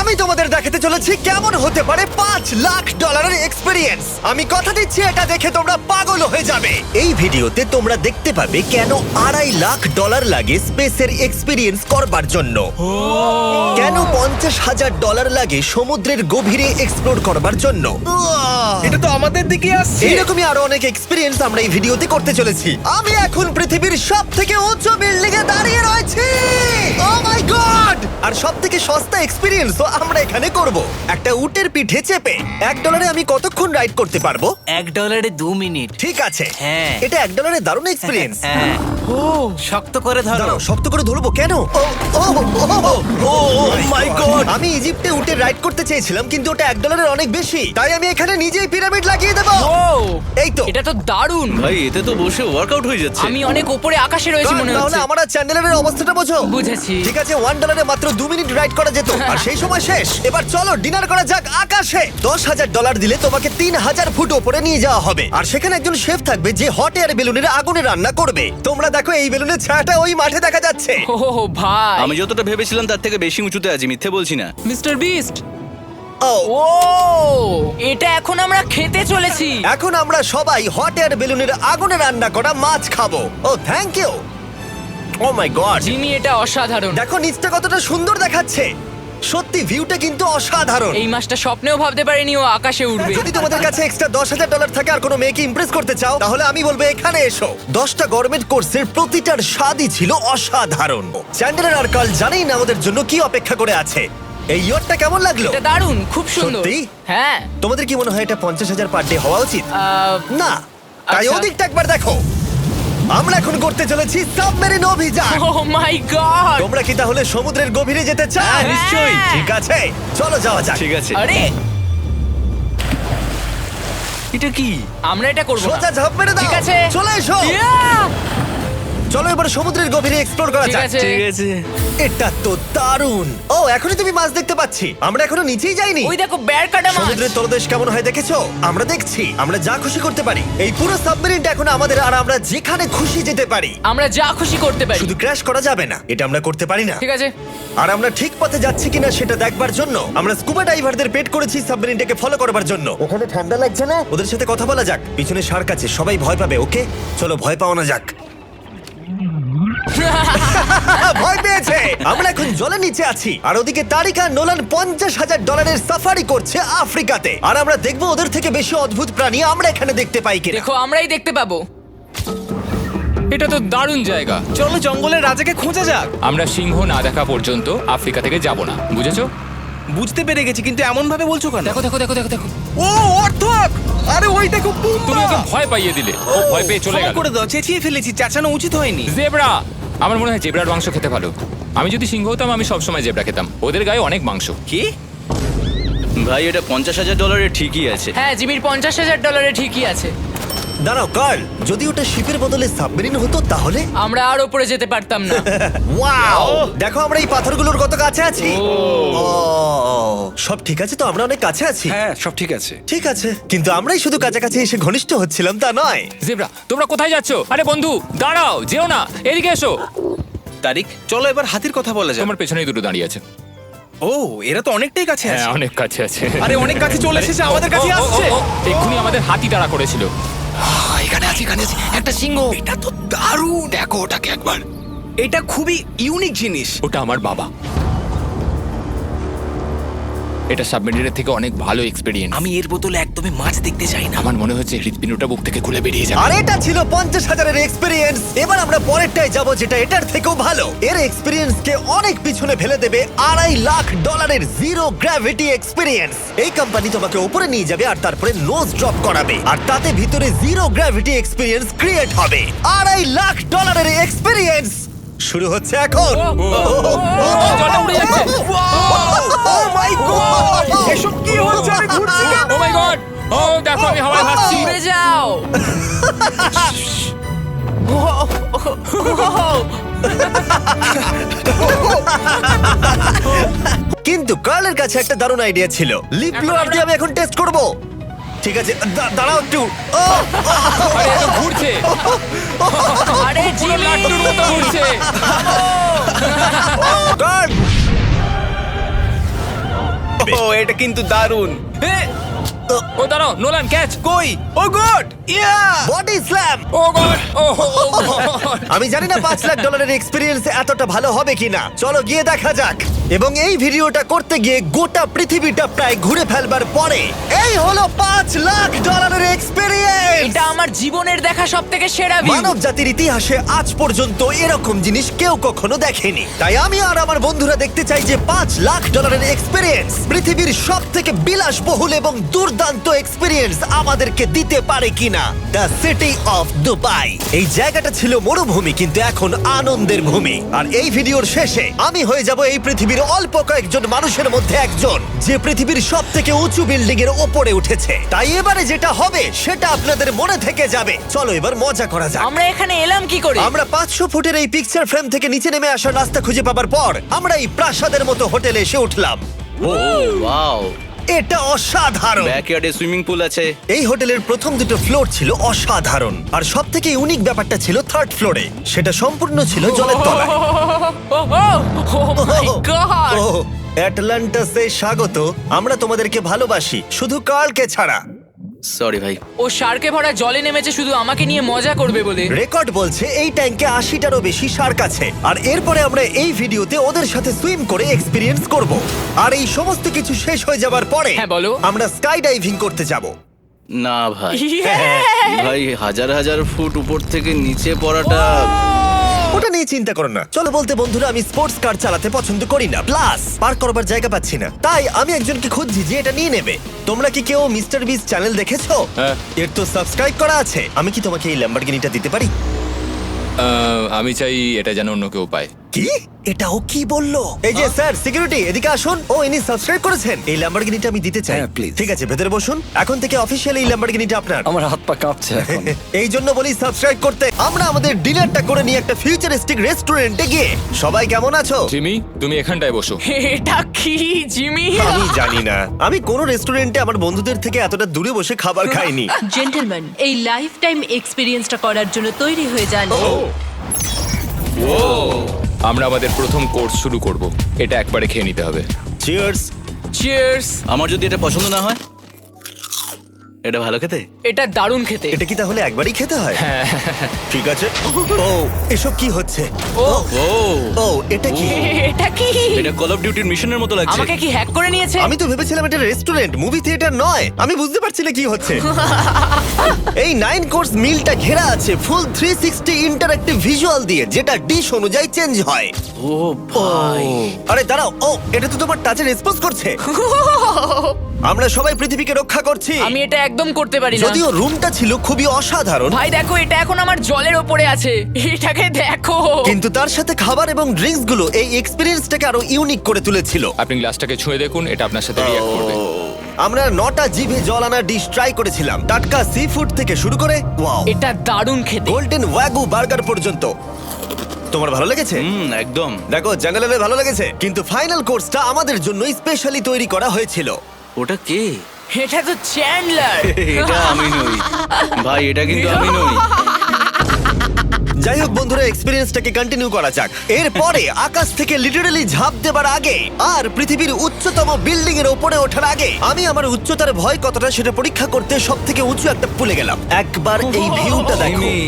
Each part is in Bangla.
আমি তোমাদের দেখাতে চলেছি কেমন হতে পারে $5 লাখ এক্সপিরিয়েন্স। আমি কথা দিচ্ছি এটা দেখে তোমরা পাগল হয়ে যাবে। এই ভিডিওতে তোমরা দেখতে পাবে কেন $2.5 লাখ লাগে স্পেসের এক্সপিরিয়েন্স করবার জন্য, কেন $50,000 লাগে সমুদ্রের গভীরে এক্সপ্লোর করবার জন্য। এটা তো আমাদের দিকে আসছে। এইরকমই আরো অনেক এক্সপিরিয়েন্স আমরা এই ভিডিওতে করতে চলেছি। আমি এখন পৃথিবীর সবথেকে উঁচু বিল্ডিং এ দাঁড়িয়ে রয়েছি। ও মাই গড! আর সবথেকে সস্তা এক্সপিরিয়েন্সও আমরা এখানে করব, একটা উটের পিঠে চেপে। $1 আমি কতক্ষণ রাইড করতে পারবো? $1 2 মিনিট। ঠিক আছে, হ্যাঁ। এটা $1 দারুণ এক্সপিরিয়েন্স। হ্যাঁ। শক্ত করে ধরো। দাঁড়াও, শক্ত করে ধরবো কেন? মাই গড! আমি ইজিপ্টে উটে রাইড করতে চেয়েছিলাম, কিন্তু ওটা $1 অনেক বেশি, তাই আমি এখানে নিজেই পিরামিড লাগিয়ে দেবো। এই তো। এটা তো দারুণ। ভাই এতে তো বসে ওয়ার্কআউট হয়ে যাচ্ছে। আমি অনেক উপরে আকাশে রয়েছি মনে তাহলে হচ্ছে। আমার আর চ্যান্ডেলের অবস্থাটা বোঝো। বুঝেছি। ঠিক আছে, $1 মাত্র 2 মিনিট রাইড করা যেত, আর সেই সময় শেষ। এবার চলো ডিনার করা যাক আকাশে। $10,000 দিলে তোমাকে 3,000 ফুট উপরে নিয়ে যাওয়া হবে, আর সেখানে একজন শেফ থাকবে যে হট এয়ার বেলুনের আগুনে রান্না করবে। তোমরা দেখো এই বেলুনের ছায়াটা ওই মাঠে দেখা যাচ্ছে। ও ভাই। আমি যতটা ভেবেছিলাম তার থেকে বেশি উঁচুতে আছি, মিথ্যে বলছি না। Mister beast. ও, ও এটা এখন আমরা খেতে চলেছি। এখন আমরা সবাই হট এয়ার বেলুনের আগুনে রান্না করা মাছ খাবো। Oh thank you. Oh my god! Jimmy এটা অসাধারণ। দেখো নিচটা কতটা সুন্দর দেখাচ্ছে। সত্যি ভিউটা কিন্তু অসাধারণ। এই মাসটা স্বপ্নেও ভাবতে পারিনি ও আকাশে উঠবে। যদি তোমাদের কাছে এক্সট্রা $10,000 থাকে আর কোনো মেয়েকে ইমপ্রেস করতে চাও, তাহলে আমি বলবো এখানে এসো। 10টা গভর্নমেন্ট কোর্সের প্রতিটার স্বাদই ছিল অসাধারণ। চ্যান্ডেলার আর কার্ল জানেই না ওদের জন্য কি অপেক্ষা করে আছে। এই ইয়ারটা কেমন লাগলো? এটা দারুণ, খুব সুন্দর। সত্যি? হ্যাঁ। তোমাদের কি মনে হয় এটা 50,000 পার ডে হওয়া উচিত? না, তাই আচ্ছা। ওদিকটা একবার দেখো। আমরা এখন করতে চলেছি সাবমেরিন অভিযান। ও মাই গড। তোমরা কি তাহলে সমুদ্রের গভীরে যেতে চাও? হ্যাঁ, নিশ্চয়ই। ঠিক আছে, চলো যাওয়া যাক। ঠিক আছে। আরে এটা কি? আমরা এটা করব না। সোজা ঝাঁপ মেরে দাও। ঠিক আছে। চলে এসো। Yeah! চলো এবার সমুদ্রের গভীরে এক্সপ্লোর করা ঠিক যাক। আছে। ঠিক আছে। এটা তো দারুণ। ও, এখনই তুমি মাছ দেখতে পাচ্ছি। আমরা এখনো নিচেই যাইনি। ওই দেখো বের কাটা মাছ। সমুদ্রের তলদেশ কেমন হয় দেখেছো? আমরা দেখছি, আমরা যা খুশি করতে পারি। এই পুরো সাবমেরিনটা এখন আমাদের, আর আমরা যেখানে খুশি যেতে পারি। আমরা যা খুশি করতে পারি। শুধু ক্র্যাশ করা যাবে না, এটা আমরা করতে পারি না। ঠিক আছে। আর আমরা ঠিক পথে যাচ্ছি কিনা সেটা দেখবার জন্য আমরা স্কুবা ডাইভারদের পেড করেছি সাবমেরিনটাকে ফলো করবার জন্য। ওখানে ঠান্ডা লাগছে না? ওদের সাথে কথা বলা যাক। পিছনে শার্ক আছে, সবাই ভয় পাবে। ওকে চলো, ভয় পাও না যাক। ভয় পেয়েছে। আমরা এখন জলের নিচে আছি, আর ওদিকে তারিকা নোলান $50,000 সাফারি করছে আফ্রিকাতে। আর আমরা দেখবো ওদের থেকে বেশি অদ্ভুত প্রাণী আমরা এখানে দেখতে পাই কিনা। দেখো আমরাই দেখতে পাবো। এটা তো দারুণ জায়গা। চলো জঙ্গলের রাজাকে খোঁজা যাক। আমরা সিংহ না দেখা পর্যন্ত আফ্রিকা থেকে যাব না, বুঝেছো? বুঝতে পেরে গেছি, কিন্তু এমন ভাবে বলছো কেন? দেখো দেখো দেখো দেখো দেখো। ও অর্থক! আরে ওই দেখো তুমি ওকে ভয় পাইয়ে দিলে, ও ভয় পেয়ে চলে ক্ষমা গেল। করে দাও, চেঁচিয়ে ফেলেছি, চাচানো উচিত হয়নি। জেব্রা, আমার মনে হয় জেব্রার মাংস খেতে ভালো। আমি যদি সিংহ হতাম আমি সবসময় জেব্রা খেতাম, ওদের গায়ে অনেক মাংস। কি? ভাই এটা $50,000 ঠিকই আছে। হ্যাঁ, জিমির $50,000 ঠিকই আছে। দাঁড়াও কার্ল, যদি ওটা শিপের বদলে সাবমেরিন হতো তাহলে? আমরা আর উপরে যেতে পারতাম না। ওয়াও! দেখো আমরা এই পাথরগুলোর কত কাছে আছি। ও, সব ঠিক আছে তো? আমরা অনেক কাছে আছি। হ্যাঁ সব ঠিক আছে। ঠিক আছে, কিন্তু আমরাই শুধু কাছাকাছি এসে ঘনিষ্ঠ হচ্ছিলাম তা নয়। জেব্রা, তোমরা কোথায় যাচ্ছো? আরে বন্ধু দাঁড়াও, যেও না, এদিকে এসো। তারিক চলো এবার হাতির কথা বলা যাক। তোমার পেছনেই দুটো দাঁড়িয়ে আছে। ও এরা তো অনেকটাই কাছে আছে। হ্যাঁ, অনেক কাছে আছে। আরে অনেক কাছে চলে এসেছে, আমাদের কাছে ও, ও, ও, আসছে। ও, এক্ষুনি আমাদের হাতি তাড়া করেছিল। এখানে আছে একটা সিংহ। এটা তো দারুণ। দেখো ওটাকে একবার। এটা খুবই ইউনিক জিনিস। ওটা আমার বাবা। এটা সাবমেরিনের থেকে অনেক ভালো এক্সপেরিয়েন্স। আমি এর বোতলে একদমই মাছ দেখতে চাই না। আমার মনে হচ্ছে হৃৎপিণ্ডটা বুক থেকে খুলে বেরিয়ে যাবে। আর এটা ছিল 50,000 এক্সপিরিয়েন্স। এবার আমরা পরেরটায় যাব, যেটা এটার থেকেও ভালো। এর এক্সপিরিয়েন্স কে অনেক পিছনে ফেলে দেবে। $2.5 জিরো গ্র্যাভিটি এক্সপিরিয়েন্স। এই কোম্পানি তোমাকে উপরে নিয়ে যাবে আর তারপরে নোজ ড্রপ করাবে, আর তাতে ভিতরে জিরো গ্র্যাভিটি এক্সপিরিয়েন্স ক্রিয়েট হবে। $2.5 এক্সপিরিয়েন্স শুরু হচ্ছে এখন। জলটা উড়ে যাচ্ছে। ও মাই গড! এসব কি হচ্ছে? আমি ঘুরছি কেন? ও মাই গড! ও দেখো আমি হাওয়ায় ভাসছি। উড়ে যাও। কিন্তু কার্লের কাছে একটা দারুণ আইডিয়া ছিল। লিপ ব্লোয়ার দিয়ে আমি এখন টেস্ট করব। ঠিক আছে, দাঁড়াও একটু। ও, আরে এত ঘুরছে, আরে পুরো জিমি। লাট্টুর মতো ঘুরছে। কার্ল! থাকবে। ও এটা কিন্তু দারুণ। ও দাঁড়াও, নোলান ক্যাচ। কই? Oh god! Yeah! Body slam. Oh god, oh god. আমি জানি না $5 লাখ এক্সপিরিয়েন্স এতটা ভালো হবে কিনা। চলো গিয়ে দেখা যাক। এবং এই ভিডিওটা করতে গিয়ে গোটা পৃথিবীটা প্রায় ঘুরে ফেলবার পরে এই হলো $5 লাখ এক্সপিরিয়েন্স। এটা আমার জীবনের দেখা সবথেকে সেরা ভিউ। মানব জাতির ইতিহাসে আজ পর্যন্ত এরকম জিনিস কেউ কখনো দেখেনি। তাই আমি আর আমার বন্ধুরা দেখতে চাই যে $5 লাখ এক্সপিরিয়েন্স, পৃথিবীর সব থেকে বিলাসবহুল এবং দুর্দান্ত এক্সপিরিয়েন্স আমাদেরকে দিতে পারে কিনা। The city of Dubai. এই জায়গাটা ছিল মরুভূমি, কিন্তু এখন আনন্দের ভূমি। আর এই ভিডিওর শেষে আমি হয়ে যাব এই পৃথিবীর অল্প কয়েকজন মানুষের মধ্যে একজন, যে পৃথিবীর সব থেকে উঁচু বিল্ডিং এর ওপরে উঠেছে। তাই এবারে যেটা হবে সেটা আপনাদের মনে থেকে যাবে। চলো এবার মজা করা যাক। আমরা এখানে এলাম কি করে? আমরা 500 ফুটের এই পিকচার ফ্রেম থেকে নিচে নেমে আসার রাস্তা খুঁজে পাবার পর আমরা এই প্রাসাদের মতো হোটেলে এসে উঠলাম। ওয়াও! এটা অসাধারণ। ব্যাকইয়ার্ডে সুইমিং পুল আছে। এই হোটেলের প্রথম দুটো ফ্লোর ছিল অসাধারণ, আর সব থেকে ইউনিক ব্যাপারটা ছিল থার্ড ফ্লোরে। সেটা সম্পূর্ণ ছিল জলের তলায়। ও মাই গড! ও, অ্যাটলান্টাসে স্বাগত। আমরা তোমাদেরকে ভালোবাসি, শুধু কার্লকে ছাড়া। সরি ভাই। ও শার্কে ভরা জলে নেমেছে শুধু আমাকে নিয়ে মজা করবে বলে। রেকর্ড বলছে এই ট্যাঙ্কে 80টারও বেশি শার্ক আছে। আর এরপরে আমরা এই ভিডিওতে ওদের সাথে সুইম করে এক্সপিরিয়েন্স করব। আর এই সমস্ত কিছু শেষ হয়ে যাবার পরে হ্যাঁ, বলো। আমরা স্কাই ডাইভিং করতে যাব। না ভাই। হ্যাঁ, ভাই হাজার হাজার ফুট উপর থেকে নিচে পড়াটা। ওটা নিয়ে চিন্তা করো না। চলো বলতে বন্ধুরা, আমি স্পোর্টস কার চালাতে পছন্দ করি না, প্লাস পার্ক করবার জায়গা পাচ্ছি না। তাই আমি একজনকে খুঁজছি যে এটা নিয়ে নেবে। তোমরা কি কেউ মিস্টার বিস চ্যানেল দেখেছো? হ্যাঁ। এর তো সাবস্ক্রাইব করা আছে। আমি কি তোমাকে এই ল্যাম্বরগিনিটা দিতে পারি? আমি চাই এটা যেন অন্য কেউ পায়। কি? এটাও কি বললো? এই যে স্যার, সিকিউরিটি এদিকে আসুন। ও, ইনি সাবস্ক্রাইব করেছেন। এই ল্যাম্বরগিনিটা আমি দিতে চাই। হ্যাঁ, please. ঠিক আছে, ভেতরে বসুন। এখন থেকে অফিসিয়ালি এই ল্যাম্বরগিনিটা আপনার। আমার হাত পা কাঁপছে এখন। এই জন্য বলি সাবস্ক্রাইব করতে। আমরা আমাদের ডিনারটা করে নিয়ে একটা ফিউচারিস্টিক রেস্টুরেন্টে গিয়ে। সবাই কেমন আছো? জিমি, তুমি এখানটায় বসো। এটা কি জিমি? আমি জানি না, আমি কোন রেস্টুরেন্টে আমার বন্ধুদের থেকে এতটা দূরে বসে খাবার খাইনি। জেন্টলম্যান, এই লাইফ টাইম এক্সপিরিয়েন্সটা করার জন্য তৈরি হয়ে যান। আমরা আমাদের প্রথম কোর্স শুরু করব। এটা একবারে খেয়ে নিতে হবে। চিয়ার্স। চিয়ার্স। আমার যদি এটা পছন্দ না হয়? এটা ভালো খেতে। এটা দারুণ খেতে। এটা কি তাহলে একবারই খেতে হয়? ঠিক আছে। ও, এসব কি হচ্ছে? ও ও ও, এটা কি? এটা কি? এটা কল অফ ডিউটির মিশনের মতো লাগছে। আমাকে কি হ্যাক করে নিয়েছে? আমি তো ভেবেছিলাম এটা রেস্টুরেন্ট, মুভি থিয়েটার নয়। আমি বুঝতে পারছি না কি হচ্ছে। এই 9 কোর্স মিলটা ঘেরা আছে ফুল 360 ইন্টারঅ্যাক্টিভ ভিজুয়াল দিয়ে, যেটা ডিশ অনুযায়ী চেঞ্জ হয়। ও ভাই। আরে দাঁড়াও, ও এটা তো তোমার টাচে রেসপন্স করছে। আমরা সবাই পৃথিবীকে রক্ষা করছি। আমি এটা একদম করতে পারি না। যদিও রুমটা ছিল খুবই অসাধারণ, ভাই দেখো, এটা এখন আমার জলের ওপরে আছে। এটাকে দেখো। কিন্তু তার সাথে খাবার এবং ড্রিঙ্কস গুলো এই এক্সপেরিয়েন্সটাকে আরো ইউনিক করে তুলেছিল। আপনি গ্লাসটাকে ছুঁয়ে দেখুন, এটা আপনার সাথে রিঅ্যাক্ট করবে। আমরা 9টা জিভে জল আনা ডিশ ট্রাই করেছিলাম, টাটকা সি ফুড থেকে শুরু করে ওয়াও, এটা দারুণ খেতে। গোল্ডেন ওয়াগু বার্গার পর্যন্ত। তোমার ভালো লেগেছে? একদম। দেখো, জঙ্গলের ভালো লেগেছে, কিন্তু ফাইনাল কোর্সটা আমাদের জন্য স্পেশালি তৈরি করা হয়েছিল। ওটা কে? এটা তো চ্যান্ডলার। এটা আমি নই ভাই, এটা কিন্তু আমি নই। যাই হোক বন্ধুরা, এক্সপেরিয়েন্সটাকে কন্টিনিউ করা যাক। এরপরে আকাশ থেকে লিটারালি ঝাঁপ দেবার আগে আর পৃথিবীর উচ্চতম বিল্ডিং এর উপরে ওঠার আগে আমি আমার উচ্চতার ভয় কতটা সেটা পরীক্ষা করতে সব থেকে উঁচু একটা পুলে গেলাম। একবার এই ভিউটা দেখো। জিমি।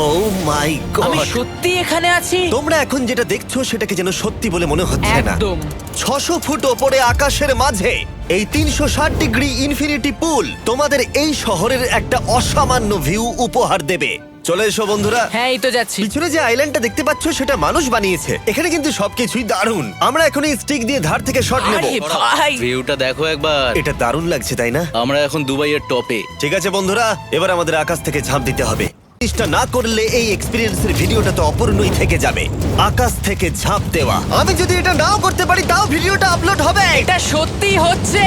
ও মাই আমি গড! সত্যি এখানে আছি। তোমরা এখন যেটা দেখছো সেটাকে যেন সত্যি বলে মনে হচ্ছে না। একদম। 600 ফুট ওপরে আকাশের মাঝে এই 360 ডিগ্রি ইনফিনিটি পুল তোমাদের এই শহরের একটা অসামান্য ভিউ উপহার দেবে। চলে এসো বন্ধুরা। হ্যাঁ, এই তো যাচ্ছি। পিছনে যে আইল্যান্ডটা দেখতে পাচ্ছ সেটা মানুষ বানিয়েছে। এখানে কিন্তু সবকিছুই দারুণ। আমরা এখন এই স্টিক দিয়ে ধার থেকে শট নেব। আরে ভাই, ভিউটা দেখো একবার। এটা দারুণ লাগছে, তাই না? আমরা এখন দুবাইয়ের টপে। ঠিক আছে বন্ধুরা, এবার আমাদের আকাশ থেকে ঝাঁপ দিতে হবে। জিনিসটা না করলে এই এক্সপেরিয়েন্সের ভিডিওটা তো অপূর্ণই থেকে যাবে। আকাশ থেকে ঝাঁপ দেওয়া। আমি যদি এটা নাও করতে পারি তাও ভিডিওটা আপলোড হবে। এটা সত্যি হচ্ছে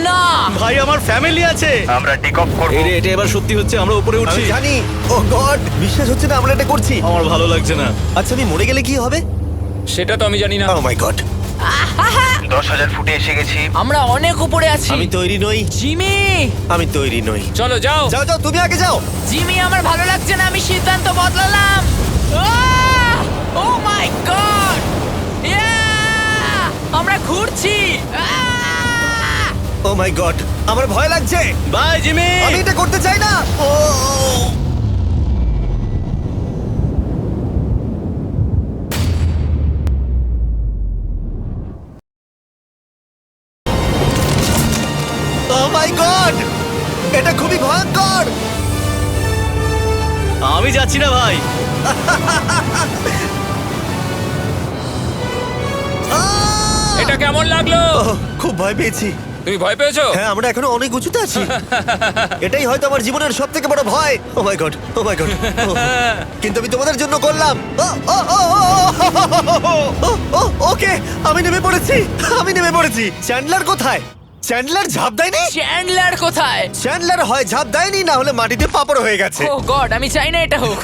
না। ভাই আমার ফ্যামিলি আছে। আমরা টেক অফ করব। এটা এবার সত্যি হচ্ছে, আমরা উপরে উঠছি। আমি জানি। ও গড, বিশ্বাস হচ্ছে না আমরা এটা করছি। আমার ভালো লাগছে না। আচ্ছা, আমি মরে গেলে কি হবে? সেটা তো আমি জানি না। ও মাই গড, 10,000 ফুটে এসে গেছি। আমরা অনেক উপরে আছি। আমি তৈরি নই। জিমি, আমি তৈরি নই। চলো যাও। যাও যাও, তুমি আগে যাও। জিমি, আমার ভালো লাগছে না। আমি সিদ্ধান্ত বদলালাম। ও মাই গড! আমরা ঘুরছি। মাই গড আমার ভয় লাগছে বাই জিমি আমি এটা করতে চাই না ও মাই গড এটা খুবই ভয়ঙ্কর আমি যাচ্ছি না ভাই আহ! এটা কেমন লাগলো ওহ, খুব ভয় পেয়েছি তুমি ভয় পেয়েছো হ্যাঁ আমরা এখনো অনেক উঁচুতে আছি এটাই হয়তো আমার জীবনের সব থেকে বড় ভয় ও my god O my god কিন্তু আমি তোমাদের জন্য করলাম ওকে আমি নেমে পড়েছি চ্যান্ডলার কোথায় চ্যান্ডলার ঝাঁপ দেয়নি চ্যান্ডলার কোথায়? চ্যান্ডলার হয় ঝাঁপ দেয়নি না হলে মাটিতে পাপড় হয়ে গেছে ও গড, আমি চাই না এটা হোক।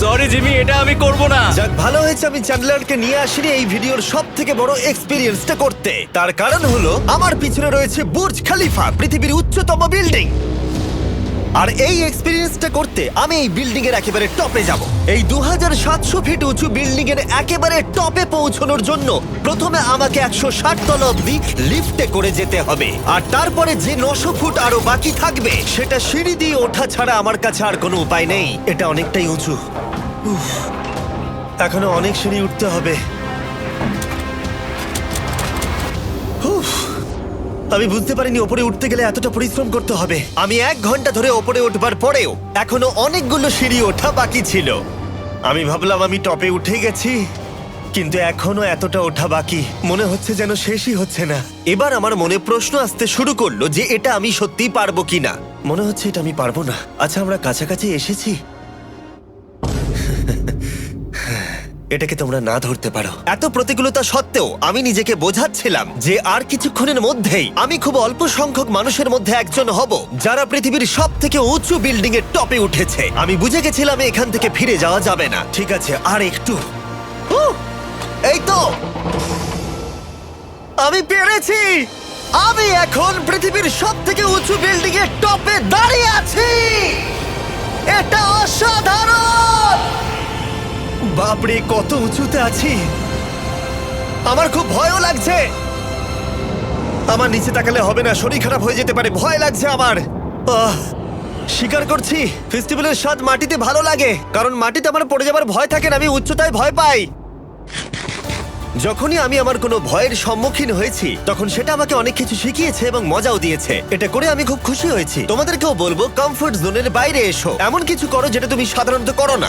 সরি জিমি এটা আমি করব না যাক ভালো হয়েছে আমি চ্যান্ডলারকে নিয়ে আসিনি এই ভিডিওর সব থেকে বড় এক্সপিরিয়েন্সটা করতে তার কারণ হলো আমার পিছনে রয়েছে বুর্জ খলিফা পৃথিবীর উচ্চতম বিল্ডিং আর এই এক্সপিরিয়েন্সটা করতে আমি এই বিল্ডিং এর একেবারে টপে যাব এই 2700 ফিট উঁচু বিল্ডিং এর একেবারে টপে পৌঁছানোর জন্য প্রথমে আমাকে 160 তলা অব্দি লিফটে করে যেতে হবে আর তারপরে যে 900 ফুট আরো বাকি থাকবে সেটা সিঁড়ি দিয়ে ওঠা ছাড়া আমার কাছে আর কোনো উপায় নেই এটা অনেকটাই উঁচু উফ, এখনো অনেক সিঁড়ি উঠতে হবে উফ, আমি বুঝতে পারিনি ওপরে উঠতে গেলে এতটা পরিশ্রম করতে হবে আমি 1 ঘন্টা ধরে ওপরে উঠবার পরেও এখনো অনেকগুলো সিঁড়ি ওঠা বাকি ছিল আমি ভাবলাম আমি টপে উঠে গেছি কিন্তু এখনো এতটা ওঠা বাকি মনে হচ্ছে যেন শেষই হচ্ছে না এবার আমার মনে প্রশ্ন আসতে শুরু করলো যে এটা আমি সত্যিই পারবো কিনা মনে হচ্ছে এটা আমি পারবো না আচ্ছা আমরা কাছাকাছি এসেছি এটাকে তোমরা না ধরতে পারো এত প্রতিকূলতা সত্ত্বেও আমি নিজেকে বোঝাচ্ছিলাম যে আর কিছুক্ষণের মধ্যেই আমি খুব অল্প সংখ্যক মানুষের মধ্যে একজন হব যারা পৃথিবীর সব থেকে উঁচু বিল্ডিং এর টপে উঠেছে আমি বুঝে গেছিলাম এখান থেকে ফিরে যাওয়া যাবে না ঠিক আছে আর একটু উহ, এই তো আমি পেরেছি আমি এখন পৃথিবীর সব থেকে উঁচু বিল্ডিং এর টপে দাঁড়িয়ে আছি এটা অসাধারণ বাপরে কত উঁচুতে আছি আমার খুব ভয়ও লাগছে আমার নিচে তাকালে হবে না শরীর খারাপ হয়ে যেতে পারে ভয় লাগছে আমার স্বীকার করছি ফেস্টিভ্যালের স্বাদ মাটিতে ভালো লাগে কারণ মাটিতে আমার পড়ে যাবার ভয় থাকে না আমি উচ্চতায় ভয় পাই যখনই আমি আমার কোনো ভয়ের সম্মুখীন হয়েছি তখন সেটা আমাকে অনেক কিছু শিখিয়েছে এবং মজাও দিয়েছে এটা করে আমি খুব খুশি হয়েছি তোমাদেরকেও বলবো কমফোর্ট জোনের বাইরে এসো এমন কিছু করো যেটা তুমি সাধারণত করো না